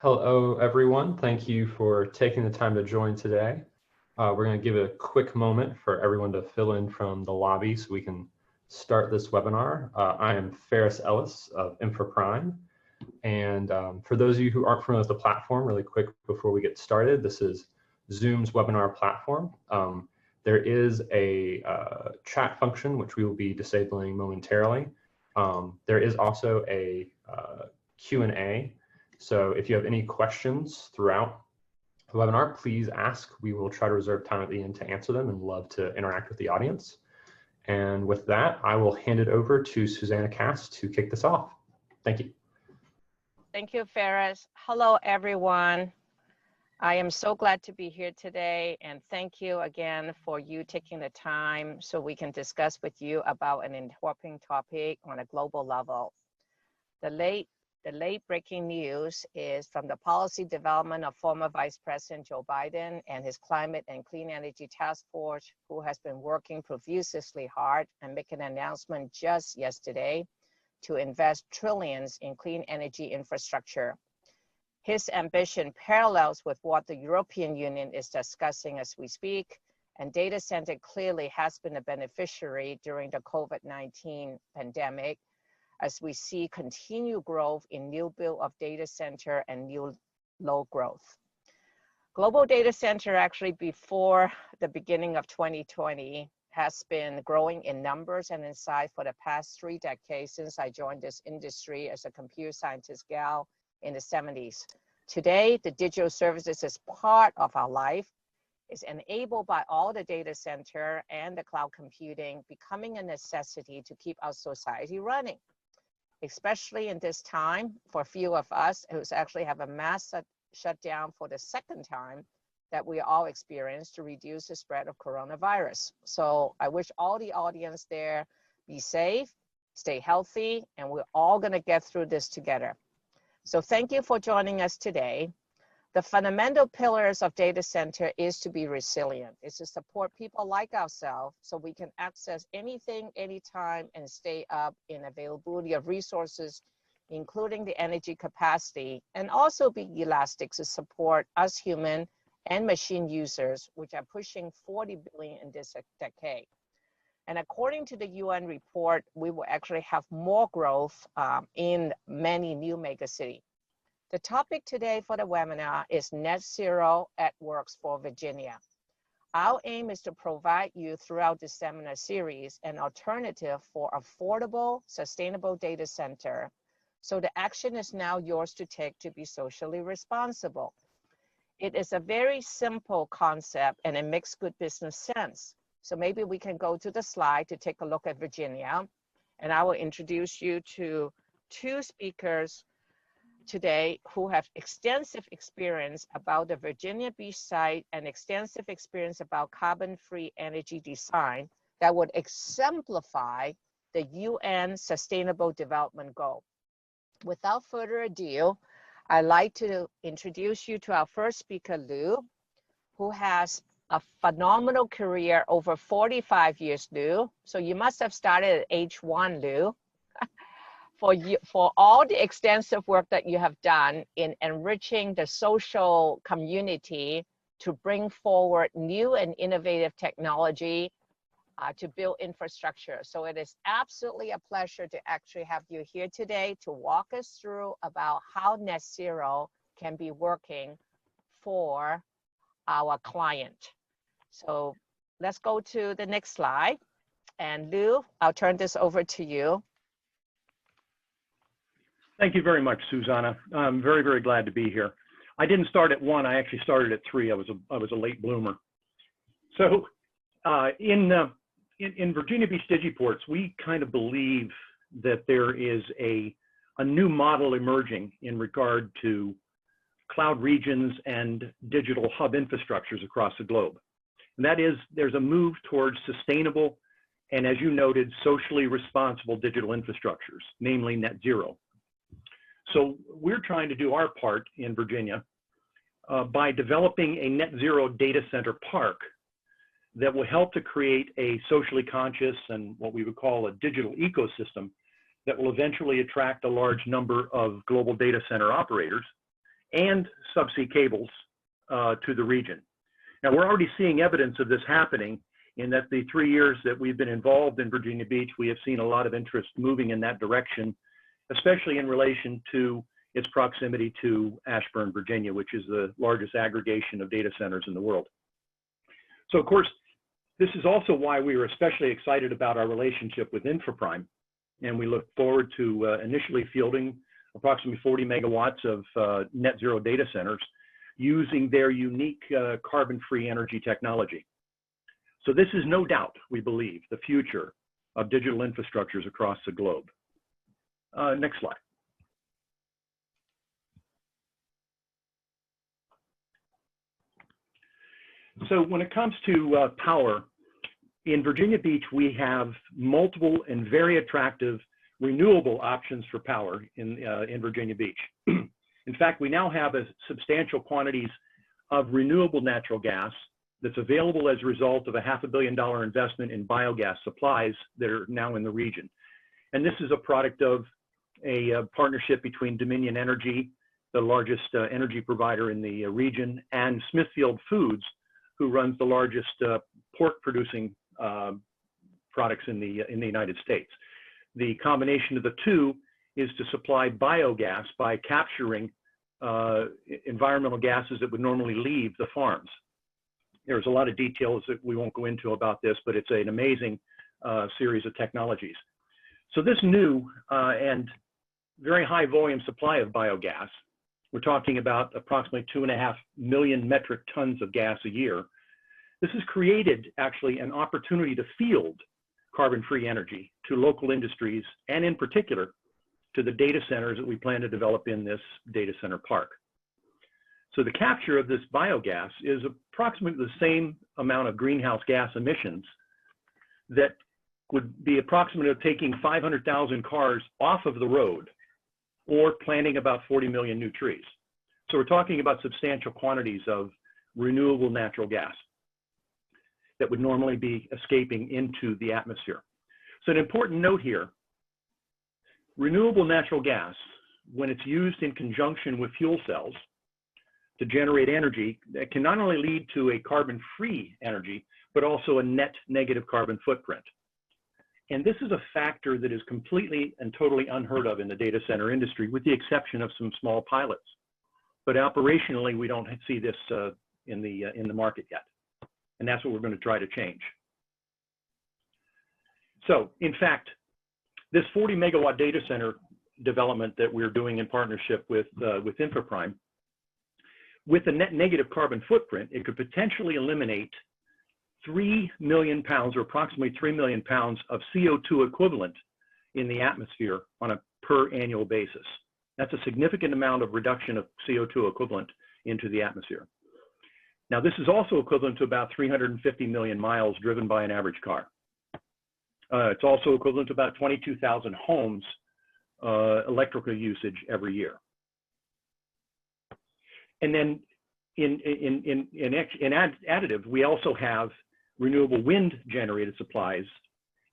Hello, everyone. Thank you for taking the time to join today. We're going to give a quick moment for everyone to fill in from the lobby so we can start this webinar. I am Ferris Ellis of InfoPrime. And for those of you who aren't familiar with the platform, really quick before we get started, this is Zoom's webinar platform. There is a chat function, which we will be disabling momentarily. There is also a Q&A. So if you have any questions throughout the webinar, please ask. We will try to reserve time at the end to answer them and love to interact with the audience. And with that, I will hand it over to Susanna Cass to kick this off. Thank you. Thank you, Ferris. Hello, everyone. I am so glad to be here today, and thank you again for you taking the time so we can discuss with you about an important topic on a global level. The late breaking news is from the policy development of former Vice President Joe Biden and his Climate and Clean Energy Task Force, who has been working profusely hard and making an announcement just yesterday to invest trillions in clean energy infrastructure. His ambition parallels with what the European Union is discussing as we speak, and data center clearly has been a beneficiary during the COVID-19 pandemic, as we see continued growth in new build of data center and new load growth. Global data center actually before the beginning of 2020 has been growing in numbers and in size for the past 3 decades since I joined this industry as a computer scientist gal in the 70s. Today, the digital services is part of our life. It's enabled by all the data center and the cloud computing, becoming a necessity to keep our society running. Especially in this time, for a few of us who actually have a mass shutdown for the second time that we all experienced to reduce the spread of coronavirus. So I wish all the audience there be safe, stay healthy, and we're all gonna get through this together. So thank you for joining us today. The fundamental pillars of data center is to be resilient. It's to support people like ourselves so we can access anything, anytime, and stay up in availability of resources, including the energy capacity, and also be elastic to support us human and machine users, which are pushing 40 billion in this decade. And according to the UN report, we will actually have more growth in many new megacities. The topic today for the webinar is Net Zero at Works for Virginia. Our aim is to provide you throughout this seminar series an alternative for affordable, sustainable data center. So the action is now yours to take to be socially responsible. It is a very simple concept and it makes good business sense. So maybe we can go to the slide to take a look at Virginia. And I will introduce you to 2 speakers today who have extensive experience about the Virginia Beach site and extensive experience about carbon-free energy design that would exemplify the UN Sustainable Development Goal. Without further ado, I'd like to introduce you to our first speaker, Lou, who has a phenomenal career over 45 years, Lou. So you must have started at age 1, Lou. For all the extensive work that you have done in enriching the social community to bring forward new and innovative technology to build infrastructure. So it is absolutely a pleasure to actually have you here today to walk us through about how Net Zero can be working for our client. So let's go to the next slide. And Lou, I'll turn this over to you. Thank you very much, Susanna. I'm very, very glad to be here. I didn't start at 1, I actually started at 3. I was a late bloomer. So in Virginia Beach Digiports, we kind of believe that there is a new model emerging in regard to cloud regions and digital hub infrastructures across the globe. And that is, there's a move towards sustainable and, as you noted, socially responsible digital infrastructures, namely net zero. So we're trying to do our part in Virginia by developing a net zero data center park that will help to create a socially conscious and what we would call a digital ecosystem that will eventually attract a large number of global data center operators and subsea cables to the region. Now, we're already seeing evidence of this happening in that the 3 years that we've been involved in Virginia Beach, we have seen a lot of interest moving in that direction, especially in relation to its proximity to Ashburn, Virginia, which is the largest aggregation of data centers in the world. So, of course, this is also why we were especially excited about our relationship with InfraPrime, and we look forward to initially fielding approximately 40 megawatts of net zero data centers using their unique carbon-free energy technology. So this is no doubt, we believe, the future of digital infrastructures across the globe. Next slide. So when it comes to power, in Virginia Beach, we have multiple and very attractive renewable options for power in Virginia Beach. In fact, we now have substantial quantities of renewable natural gas that's available as a result of a $500 million investment in biogas supplies that are now in the region. And this is a product of a partnership between Dominion Energy, the largest energy provider in the region, and Smithfield Foods, who runs the largest pork producing products in the United States. The combination of the two is to supply biogas by capturing environmental gases that would normally leave the farms. There's a lot of details that we won't go into about this, but it's an amazing series of technologies. So this new and very high volume supply of biogas, we're talking about approximately 2.5 million metric tons of gas a year. This has created actually an opportunity to field carbon-free energy to local industries, and in particular to the data centers that we plan to develop in this data center park. So the capture of this biogas is approximately the same amount of greenhouse gas emissions that would be approximately taking 500,000 cars off of the road or planting about 40 million new trees. So we're talking about substantial quantities of renewable natural gas that would normally be escaping into the atmosphere. So an important note here, renewable natural gas, when it's used in conjunction with fuel cells to generate energy, that can not only lead to a carbon-free energy, but also a net negative carbon footprint. And this is a factor that is completely and totally unheard of in the data center industry, with the exception of some small pilots. But operationally, we don't see this in the market yet. And that's what we're going to try to change. So, in fact, this 40 megawatt data center development that we're doing in partnership with InfraPrime, with a net negative carbon footprint, it could potentially eliminate 3 million pounds, or approximately 3 million pounds of CO2 equivalent in the atmosphere on a per annual basis. That's a significant amount of reduction of CO2 equivalent into the atmosphere. Now, this is also equivalent to about 350 million miles driven by an average car. It's also equivalent to about 22,000 homes electrical usage every year. And then in additive, we also have renewable wind generated supplies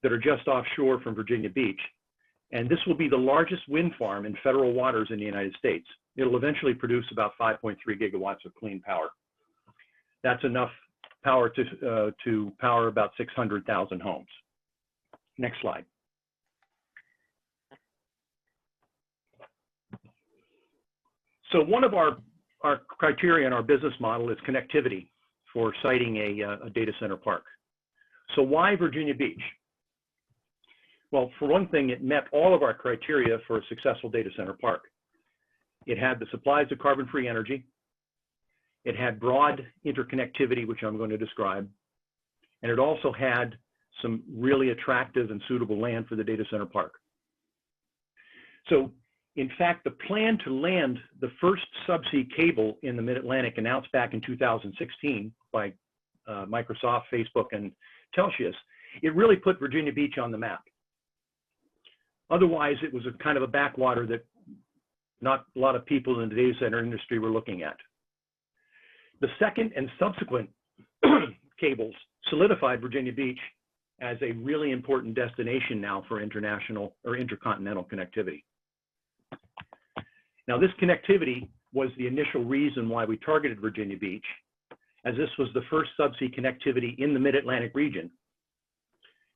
that are just offshore from Virginia Beach. And this will be the largest wind farm in federal waters in the United States. It'll eventually produce about 5.3 gigawatts of clean power. That's enough power to power about 600,000 homes. Next slide. So one of our criteria in our business model is connectivity for siting a data center park. So why Virginia Beach? Well, for one thing, it met all of our criteria for a successful data center park. It had the supplies of carbon-free energy. It had broad interconnectivity, which I'm going to describe. And it also had some really attractive and suitable land for the data center park. So, in fact, the plan to land the first subsea cable in the Mid-Atlantic, announced back in 2016 by Microsoft, Facebook, and Telxius, it really put Virginia Beach on the map. Otherwise, it was a kind of a backwater that not a lot of people in the data center industry were looking at. The second and subsequent cables solidified Virginia Beach as a really important destination now for international or intercontinental connectivity. Now, this connectivity was the initial reason why we targeted Virginia Beach, as this was the first subsea connectivity in the Mid-Atlantic region,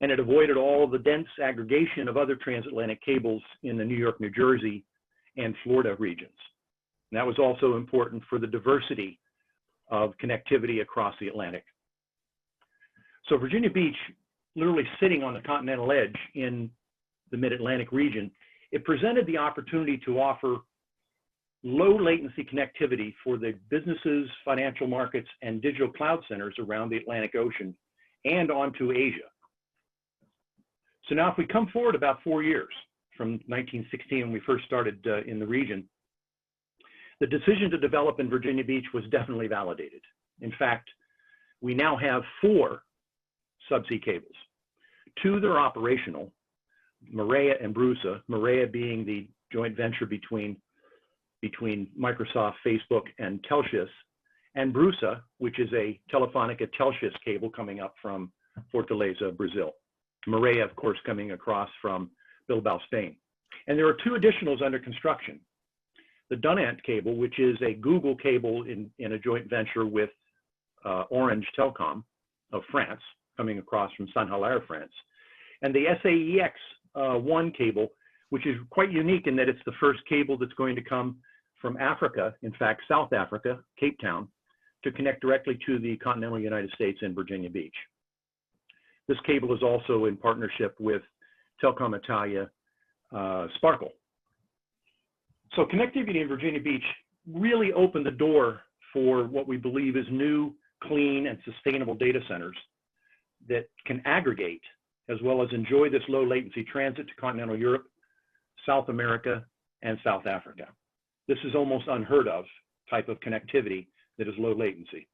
and it avoided all of the dense aggregation of other transatlantic cables in the New York, New Jersey, and Florida regions. And that was also important for the diversity of connectivity across the Atlantic. So Virginia Beach, literally sitting on the continental edge in the Mid-Atlantic region, it presented the opportunity to offer low latency connectivity for the businesses, financial markets, and digital cloud centers around the Atlantic Ocean and onto Asia. So now if we come forward about 4 years from 1916 when we first started in the region, the decision to develop in Virginia Beach was definitely validated. In fact, we now have 4 subsea cables. 2 that are operational, Maria and Brusa, Maria being the joint venture between Microsoft, Facebook, and Telxius, and Brusa, which is a Telefonica Telxius cable coming up from Fortaleza, Brazil. Maria, of course, coming across from Bilbao, Spain. And there are 2 additionals under construction. The Dunant cable, which is a Google cable in a joint venture with Orange Telecom of France, coming across from Saint-Hilaire, France. And the SAEX1 cable, which is quite unique in that it's the first cable that's going to come from Africa, in fact, South Africa, Cape Town, to connect directly to the continental United States in Virginia Beach. This cable is also in partnership with Telecom Italia Sparkle. So connectivity in Virginia Beach really opened the door for what we believe is new, clean, and sustainable data centers that can aggregate as well as enjoy this low latency transit to continental Europe, South America, and South Africa. This is almost unheard of type of connectivity that is low latency.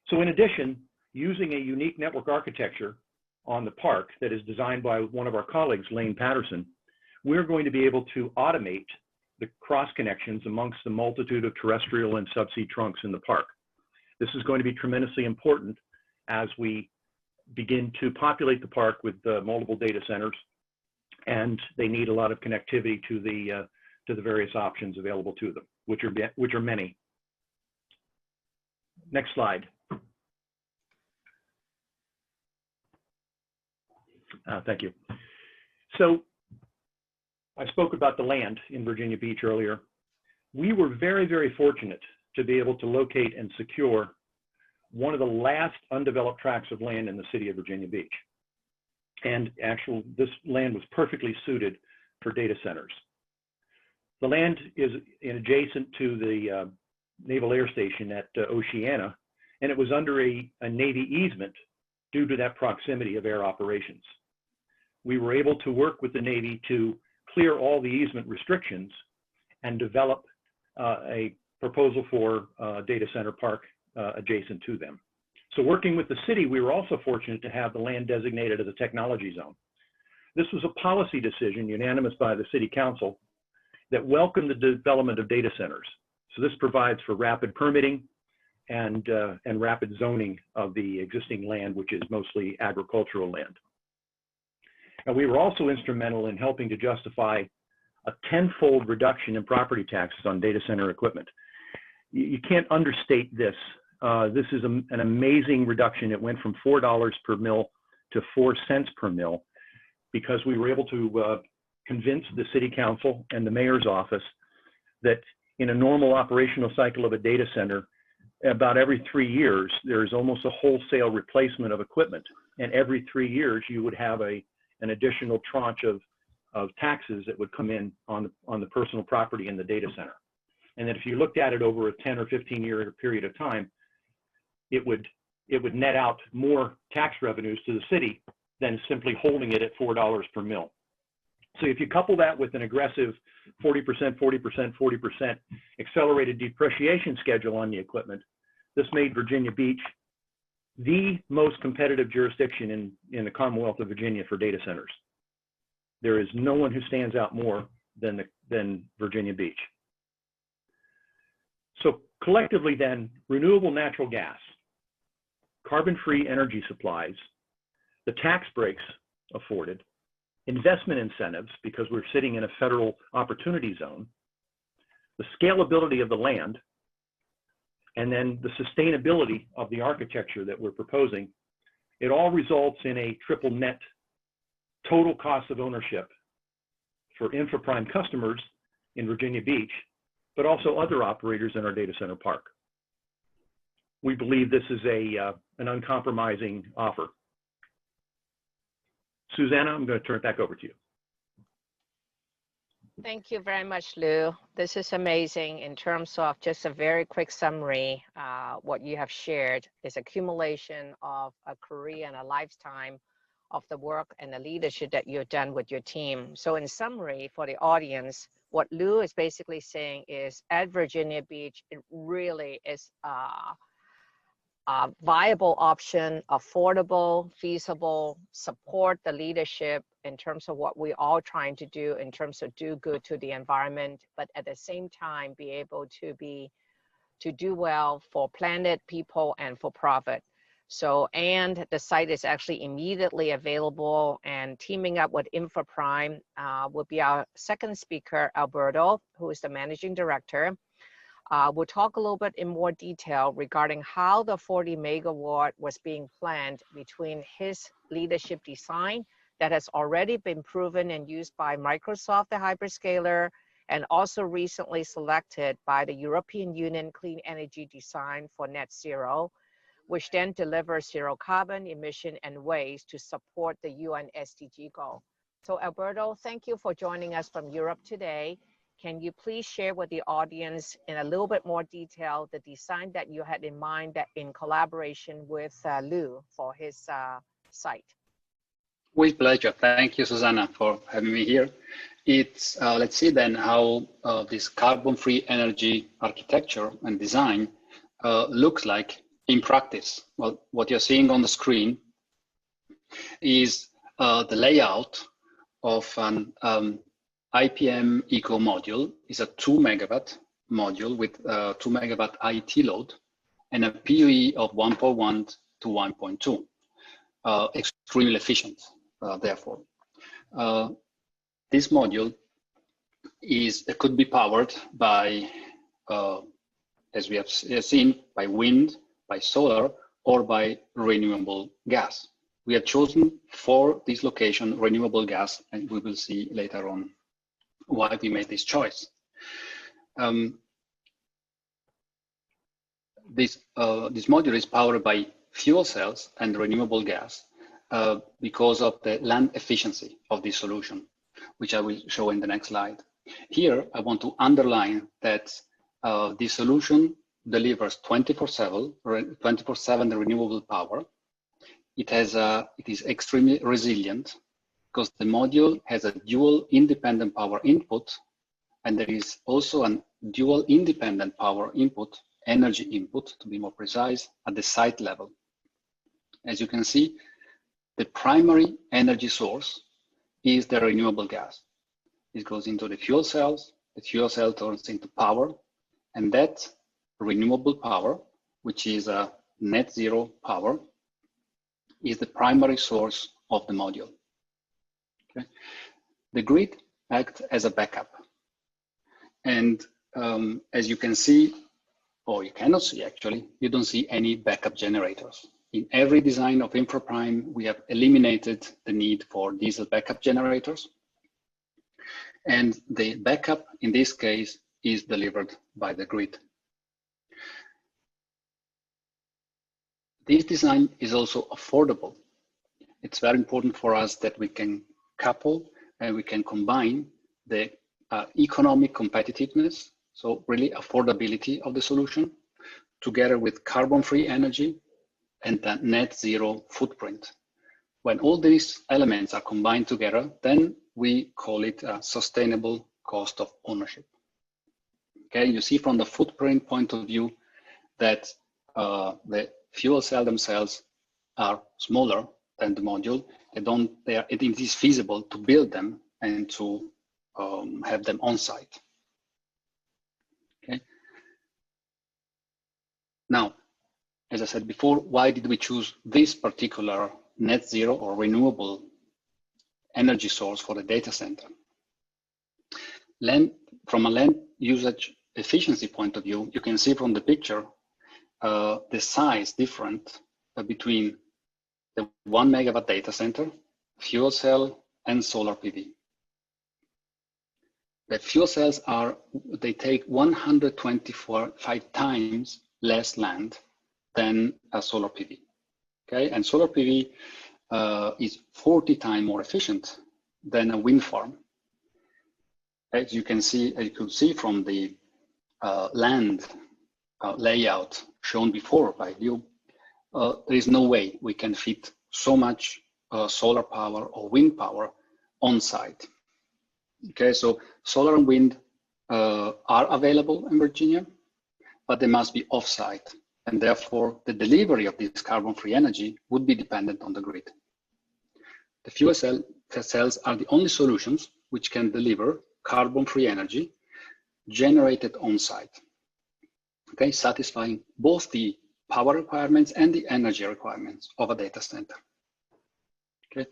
So in addition, using a unique network architecture on the park that is designed by one of our colleagues, Lane Patterson, we're going to be able to automate the cross connections amongst the multitude of terrestrial and subsea trunks in the park. This is going to be tremendously important as we begin to populate the park with multiple data centers, and they need a lot of connectivity to the various options available to them, which are many. Next slide. Thank you. So I spoke about the land in Virginia Beach earlier. We were very, very fortunate to be able to locate and secure one of the last undeveloped tracts of land in the city of Virginia Beach. And actually, this land was perfectly suited for data centers. The land is adjacent to the Naval Air Station at Oceana, and it was under a Navy easement due to that proximity of air operations. We were able to work with the Navy to clear all the easement restrictions and develop a proposal for a data center park adjacent to them. So working with the city, we were also fortunate to have the land designated as a technology zone. This was a policy decision unanimous by the City Council that welcomed the development of data centers. So this provides for rapid permitting and rapid zoning of the existing land, which is mostly agricultural land. And we were also instrumental in helping to justify a 10-fold reduction in property taxes on data center equipment. You can't understate this. This is an amazing reduction. It went from $4 per mil to 4 cents per mil because we were able to convince the City Council and the Mayor's office that in a normal operational cycle of a data center, about every 3 years, there's almost a wholesale replacement of equipment. And every 3 years, you would have an additional tranche of taxes that would come in on the personal property in the data center. And then if you looked at it over a 10 or 15 year period of time, it would net out more tax revenues to the city than simply holding it at $4 per mil. So if you couple that with an aggressive 40%, 40%, 40% accelerated depreciation schedule on the equipment, this made Virginia Beach the most competitive jurisdiction in the Commonwealth of Virginia for data centers. There is no one who stands out more than Virginia Beach. So collectively then, renewable natural gas, carbon-free energy supplies, the tax breaks afforded, investment incentives because we're sitting in a federal opportunity zone, the scalability of the land, and then the sustainability of the architecture that we're proposing, it all results in a triple net total cost of ownership for InfraPrime customers in Virginia Beach, but also other operators in our data center park. We believe this is an uncompromising offer. Susanna, I'm going to turn it back over to you. Thank you very much, Lou. This is amazing. In terms of just a very quick summary, what you have shared is accumulation of a career and a lifetime of the work and the leadership that you've done with your team. So in summary, for the audience, what Lou is basically saying is at Virginia Beach, it really is a viable option, affordable, feasible, support the leadership in terms of what we're all trying to do in terms of do good to the environment, but at the same time be able to do well for planet, people, and for profit. So, and the site is actually immediately available, and teaming up with InfraPrime will be our second speaker, Alberto, who is the managing director. We'll talk a little bit in more detail regarding how the 40 megawatt was being planned between his leadership design that has already been proven and used by Microsoft, the hyperscaler, and also recently selected by the European Union Clean Energy Design for Net Zero, which then delivers zero carbon emission and waste to support the UN SDG goal. So Alberto, thank you for joining us from Europe today. Can you please share with the audience in a little bit more detail the design that you had in mind that in collaboration with Lou for his site? With pleasure. Thank you, Susanna, for having me here. It's let's see then how this carbon-free energy architecture and design looks like in practice. Well, what you're seeing on the screen is the layout of an IPM Eco module. Is a 2 megawatt module with 2 megawatt IT load and a PUE of 1.1 to 1.2. Extremely efficient, therefore. This module could be powered by, as we have seen, by wind, by solar, or by renewable gas. We have chosen for this location renewable gas, and we will see later on why we made this choice. This module is powered by fuel cells and renewable gas because of the land efficiency of this solution, which I will show in the next slide. Here, I want to underline that this solution delivers 24/7 renewable power. It is extremely resilient because the module has a dual independent power input, and there is also a dual independent power input, energy input to be more precise, at the site level. As you can see, the primary energy source is the renewable gas. It goes into the fuel cells, the fuel cell turns into power, and that renewable power, which is a net zero power, is the primary source of the module. Okay. The grid acts as a backup. And as you can see, or you cannot see actually, you don't see any backup generators. In every design of InfraPrime, we have eliminated the need for diesel backup generators. And the backup in this case is delivered by the grid. This design is also affordable. It's very important for us that we can couple and we can combine the economic competitiveness, so really affordability of the solution, together with carbon-free energy and the net zero footprint. When all these elements are combined together, then we call it a sustainable cost of ownership. Okay, you see from the footprint point of view that the fuel cell themselves are smaller than the module. It is feasible to build them and to have them on site. Okay. Now, as I said before, why did we choose this particular net zero or renewable energy source for the data center? From a land usage efficiency point of view, you can see from the picture the size different between the 1 megawatt data center, fuel cell, and solar PV. The fuel cells they take 125 times less land than a solar PV. Okay, and solar PV is 40 times more efficient than a wind farm. As you can see, as you could see from the land layout shown before by you, there is no way we can fit so much solar power or wind power on site. Okay, so solar and wind are available in Virginia, but they must be off-site, and therefore the delivery of this carbon-free energy would be dependent on the grid. The fuel cells are the only solutions which can deliver carbon-free energy generated on-site, okay, satisfying both the power requirements and the energy requirements of a data center. Okay,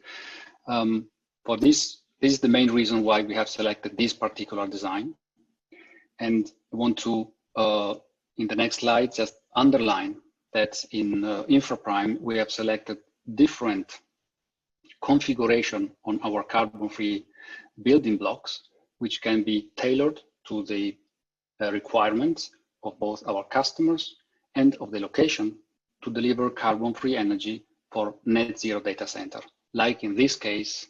for this is the main reason why we have selected this particular design. And I want to, in the next slide, just underline that in InfraPrime, we have selected different configuration on our carbon-free building blocks, which can be tailored to the requirements of both our customers and of the location to deliver carbon-free energy for net zero data center, like in this case,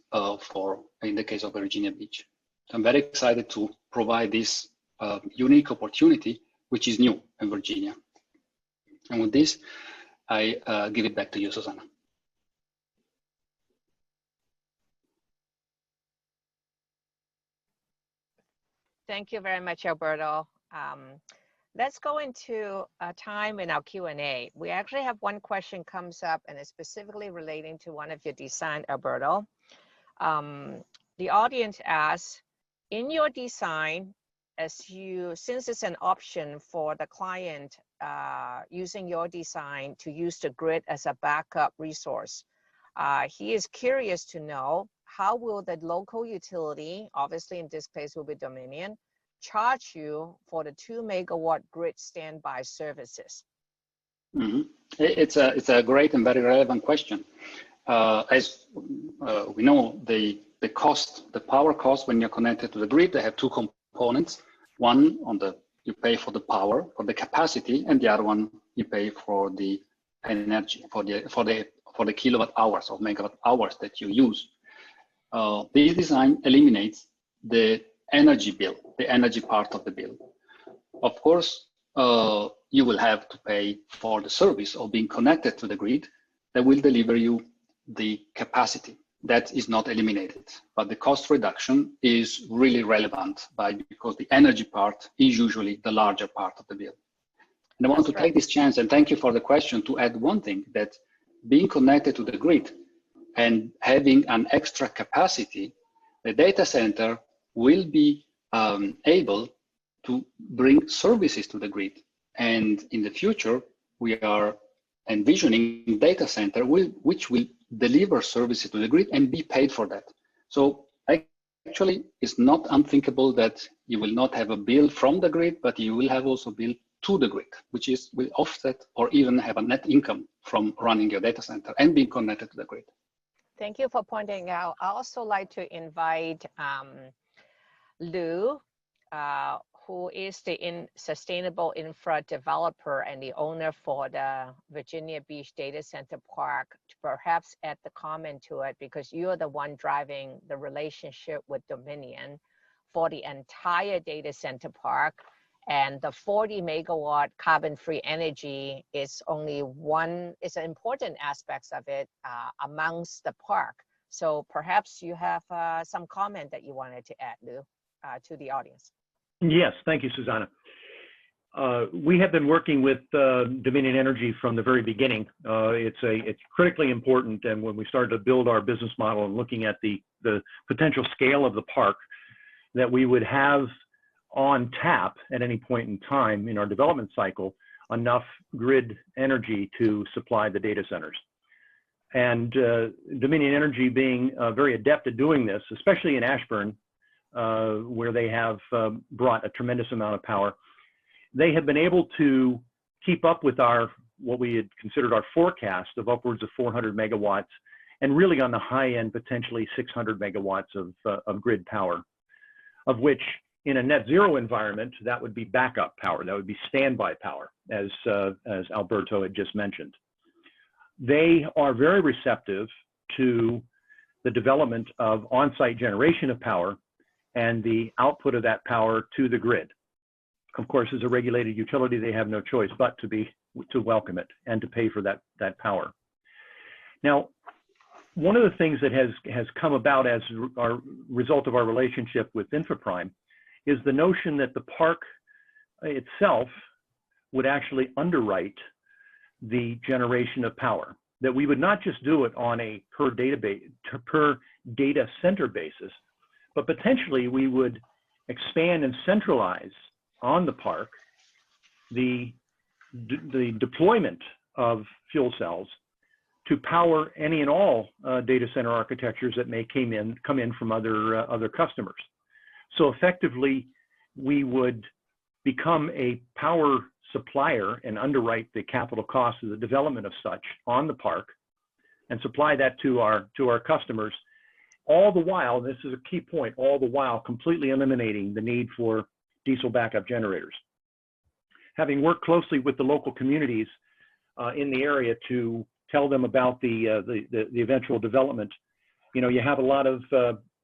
in the case of Virginia Beach. So I'm very excited to provide this unique opportunity, which is new in Virginia. And with this, I give it back to you, Susanna. Thank you very much, Alberto. Let's go into time in our Q&A. We actually have one question comes up, and it's specifically relating to one of your design, Alberto. The audience asks, in your design, since it's an option for the client using your design to use the grid as a backup resource, he is curious to know, how will the local utility, obviously in this case will be Dominion, charge you for the 2 megawatt grid standby services? Mm-hmm. It's a great and very relevant question. As we know, the power cost when you're connected to the grid, they have two components. One you pay for the power, for the capacity, and the other one you pay for the energy, for the kilowatt hours or megawatt hours that you use. This design eliminates the energy bill, the energy part of the bill. Of course, you will have to pay for the service of being connected to the grid that will deliver you the capacity. That is not eliminated, but the cost reduction is really relevant because the energy part is usually the larger part of the bill. And I want to take this chance, and thank you for the question, to add one thing, that being connected to the grid and having an extra capacity, the data center will be able to bring services to the grid. And in the future, we are envisioning data center which will deliver services to the grid and be paid for that. So actually, it's not unthinkable that you will not have a bill from the grid, but you will have also bill to the grid, which will offset or even have a net income from running your data center and being connected to the grid. Thank you for pointing out. I also like to invite Lou, who is the sustainable infra developer and the owner for the Virginia Beach Data Center Park, to perhaps add the comment to it, because you're the one driving the relationship with Dominion for the entire data center park. And the 40 megawatt carbon-free energy is only it's an important aspect of it amongst the park. So perhaps you have some comment that you wanted to add, Lou, to the audience. Yes, thank you, Susanna. We have been working with Dominion Energy from the very beginning. It's critically important, and when we started to build our business model and looking at the potential scale of the park, that we would have on tap at any point in time in our development cycle enough grid energy to supply the data centers. And Dominion Energy being very adept at doing this, especially in Ashburn, where they have brought a tremendous amount of power, they have been able to keep up with what we had considered our forecast of upwards of 400 megawatts, and really on the high end, potentially 600 megawatts of grid power, of which in a net zero environment, that would be backup power, that would be standby power, as Alberto had just mentioned. They are very receptive to the development of on-site generation of power and the output of that power to the grid. Of course, as a regulated utility, they have no choice but to welcome it and to pay for that power. Now, one of the things that has come about as a result of our relationship with InfraPrime is the notion that the park itself would actually underwrite the generation of power, that we would not just do it on a per data center basis, but potentially we would expand and centralize on the park the deployment of fuel cells to power any and all data center architectures that may come in from other customers. So effectively, we would become a power supplier and underwrite the capital costs of the development of such on the park and supply that to our customers, all the while, this is a key point, all the while completely eliminating the need for diesel backup generators. Having worked closely with the local communities in the area to tell them about the eventual development, you have a lot of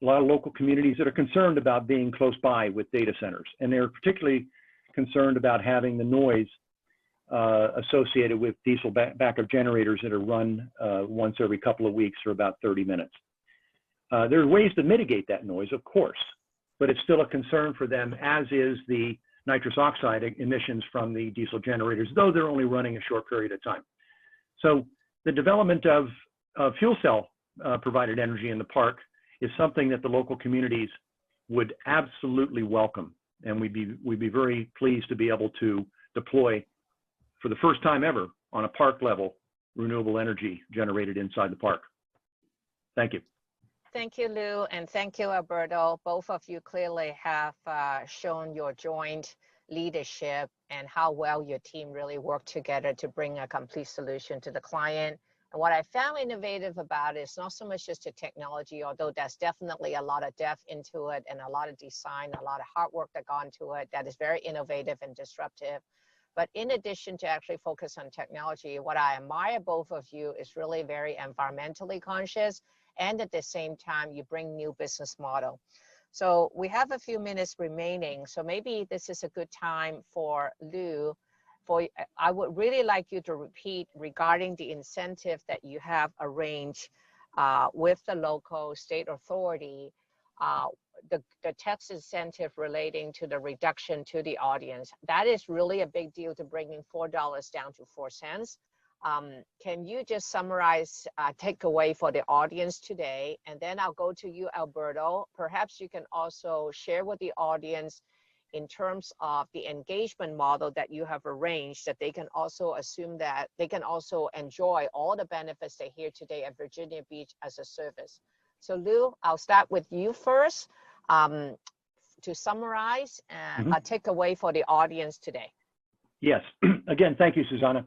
local communities that are concerned about being close by with data centers, and they're particularly concerned about having the noise associated with diesel backup generators that are run once every couple of weeks for about 30 minutes. There are ways to mitigate that noise, of course, but it's still a concern for them, as is the nitrous oxide emissions from the diesel generators, though they're only running a short period of time. So the development of fuel cell provided energy in the park is something that the local communities would absolutely welcome, and we'd be very pleased to be able to deploy, for the first time ever on a park level, renewable energy generated inside the park. Thank you. Thank you, Lou, and thank you, Alberto. Both of you clearly have shown your joint leadership and how well your team really worked together to bring a complete solution to the client. And what I found innovative about it is not so much just the technology, although there's definitely a lot of depth into it and a lot of design, a lot of hard work that gone into it that is very innovative and disruptive. But in addition to actually focus on technology, what I admire both of you is really very environmentally conscious, and at the same time, you bring new business model. So we have a few minutes remaining, so maybe this is a good time for Lou. I would really like you to repeat regarding the incentive that you have arranged with the local state authority, the tax incentive relating to the reduction to the audience. That is really a big deal, to bringing $4 down to 4 cents. Can you just summarize takeaway for the audience today? And then I'll go to you, Alberto. Perhaps you can also share with the audience in terms of the engagement model that you have arranged, that they can also assume that they can also enjoy all the benefits they hear today at Virginia Beach as a service. So Lou, I'll start with you first to summarize a takeaway for the audience today. Yes, again, thank you, Susanna.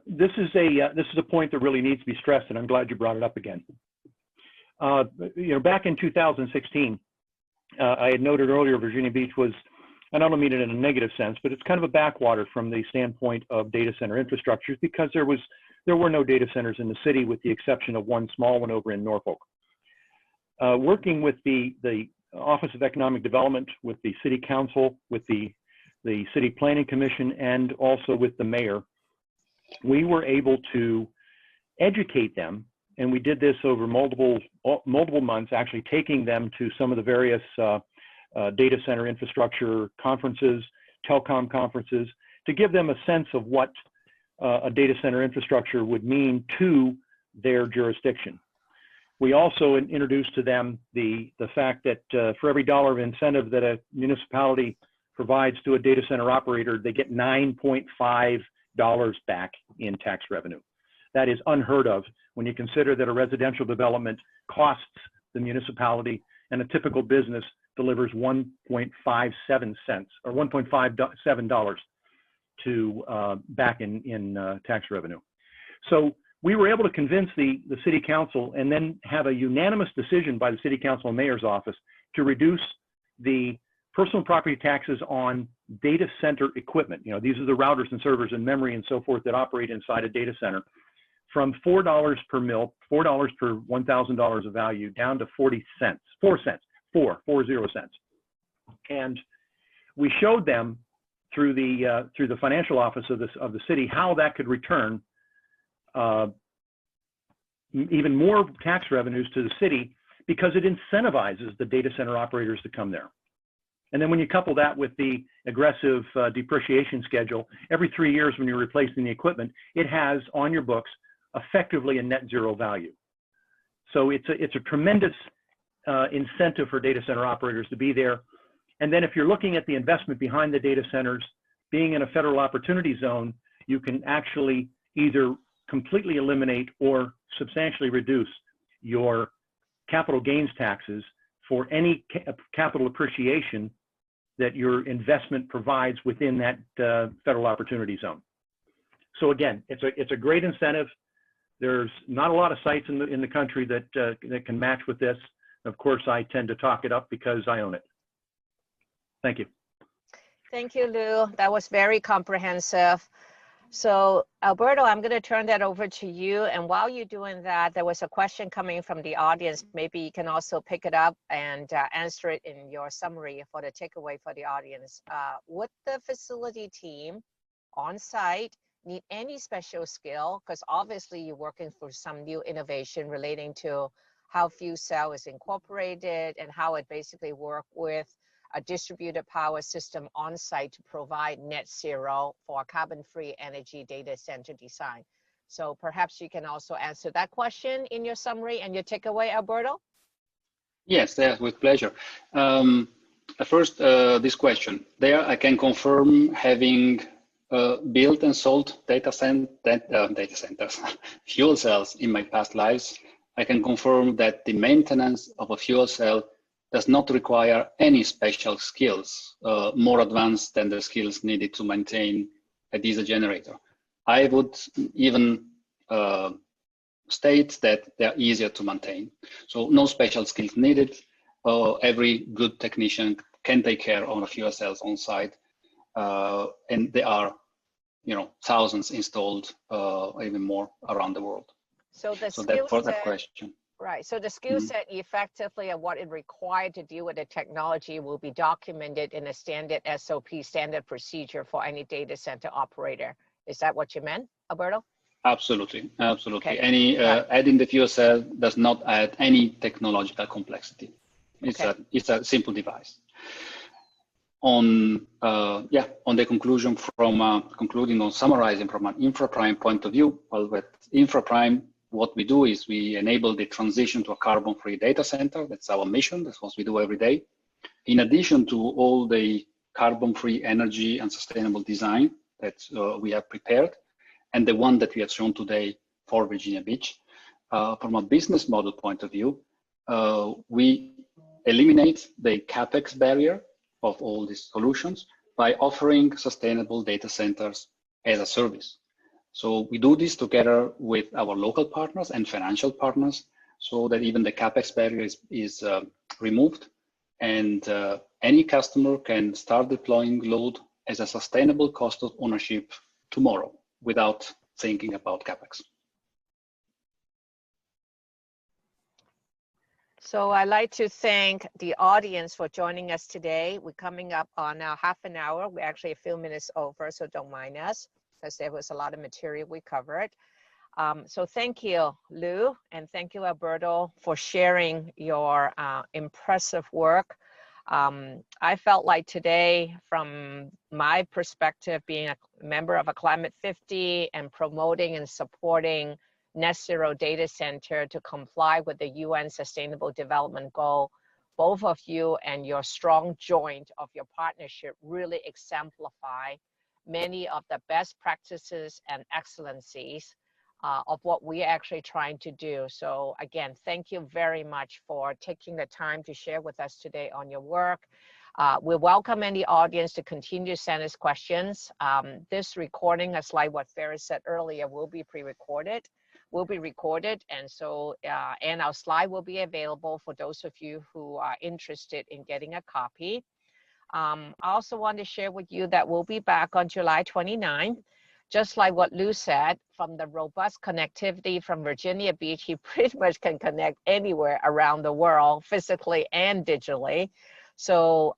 This is a point that really needs to be stressed, and I'm glad you brought it up again. Back in 2016, I had noted earlier Virginia Beach was, and I don't mean it in a negative sense, but it's kind of a backwater from the standpoint of data center infrastructures, because there were no data centers in the city, with the exception of one small one over in Norfolk. Working with the Office of Economic Development, with the City Council, with the City Planning Commission, and also with the mayor, we were able to educate them, and we did this over multiple months, actually taking them to some of the various data center infrastructure conferences, telecom conferences, to give them a sense of what a data center infrastructure would mean to their jurisdiction. We also introduced to them the fact that for every dollar of incentive that a municipality provides to a data center operator, they get $9.5 back in tax revenue. That is unheard of when you consider that a residential development costs the municipality and a typical business delivers 1.57 cents or $1.57 to back in tax revenue. So we were able to convince the city council and then have a unanimous decision by the city council and mayor's office to reduce the personal property taxes on data center equipment. You know, these are the routers and servers and memory and so forth that operate inside a data center, from $4 per mil, $4 per $1,000 of value, down to 40 cents, 4 cents, 40 cents. And we showed them through the financial office of the city how that could return even more tax revenues to the city, because it incentivizes the data center operators to come there. And then when you couple that with the aggressive depreciation schedule, every 3 years when you're replacing the equipment, it has on your books effectively a net zero value. So it's a tremendous incentive for data center operators to be there. And then if you're looking at the investment behind the data centers, being in a federal opportunity zone, you can actually either completely eliminate or substantially reduce your capital gains taxes for any capital appreciation that your investment provides within that federal opportunity zone. So again, it's a great incentive. There's not a lot of sites in the country that can match with this. Of course, I tend to talk it up because I own it. Thank you. Thank you, Lou. That was very comprehensive. So Alberto, I'm going to turn that over to you. And while you're doing that, there was a question coming from the audience. Maybe you can also pick it up and answer it in your summary for the takeaway for the audience. Would the facility team on site need any special skill? Because obviously you're working for some new innovation relating to how fuel cell is incorporated and how it basically works with a distributed power system on site to provide net zero for carbon-free energy data center design. So perhaps you can also answer that question in your summary and your takeaway, Alberto? Yes, with pleasure. First, this question. There, I can confirm having built and sold data centers, fuel cells in my past lives. I can confirm that the maintenance of a fuel cell does not require any special skills more advanced than the skills needed to maintain a diesel generator. I would even state that they're easier to maintain. So no special skills needed. Every good technician can take care of a fuel cells on site. And there are, thousands installed, even more around the world. So the that for that question. Right. So the skill set effectively of what it required to deal with the technology will be documented in a standard SOP, standard procedure for any data center operator. Is that what you meant, Alberto? Absolutely. Absolutely. Okay. Adding the fuel cell does not add any technological complexity. It's a simple device. On the conclusion concluding on summarizing from an InfraPrime point of view, well, with InfraPrime, what we do is we enable the transition to a carbon-free data center. That's our mission. That's what we do every day. In addition to all the carbon-free energy and sustainable design that we have prepared, and the one that we have shown today for Virginia Beach, from a business model point of view, we eliminate the CapEx barrier of all these solutions by offering sustainable data centers as a service. So we do this together with our local partners and financial partners, so that even the CapEx barrier is removed, and any customer can start deploying load as a sustainable cost of ownership tomorrow without thinking about CapEx. So I'd like to thank the audience for joining us today. We're coming up on now half an hour. We're actually a few minutes over, so don't mind us, because there was a lot of material we covered. So thank you, Lou, and thank you, Alberto, for sharing your impressive work. I felt like today, from my perspective, being a member of a Climate 50 and promoting and supporting net zero data center to comply with the UN Sustainable Development Goal, both of you and your strong joint of your partnership really exemplify many of the best practices and excellencies of what we're actually trying to do. So again, thank you very much for taking the time to share with us today on your work. We welcome any audience to continue to send us questions. This recording, as like what Ferris said earlier, will be pre-recorded, and so and our slide will be available for those of you who are interested in getting a copy. I also want to share with you that we'll be back on July 29th. Just like what Lou said, from the robust connectivity from Virginia Beach, he pretty much can connect anywhere around the world, physically and digitally. So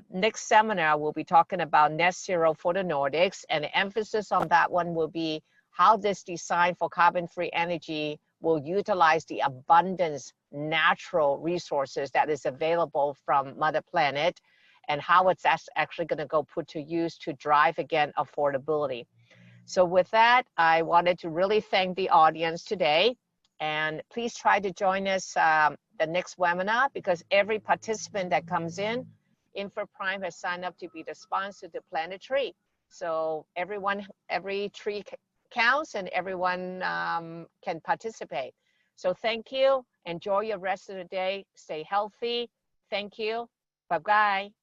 next seminar, we'll be talking about net zero for the Nordics, and the emphasis on that one will be how this design for carbon-free energy will utilize the abundance natural resources that is available from Mother Planet, and how it's actually going to go put to use to drive, again, affordability. So with that, I wanted to really thank the audience today, and please try to join us the next webinar, because every participant that comes in, InfoPrime has signed up to be the sponsor to plant a tree. So every tree counts, and everyone can participate. So thank you. Enjoy your rest of the day. Stay healthy. Thank you. Bye-bye.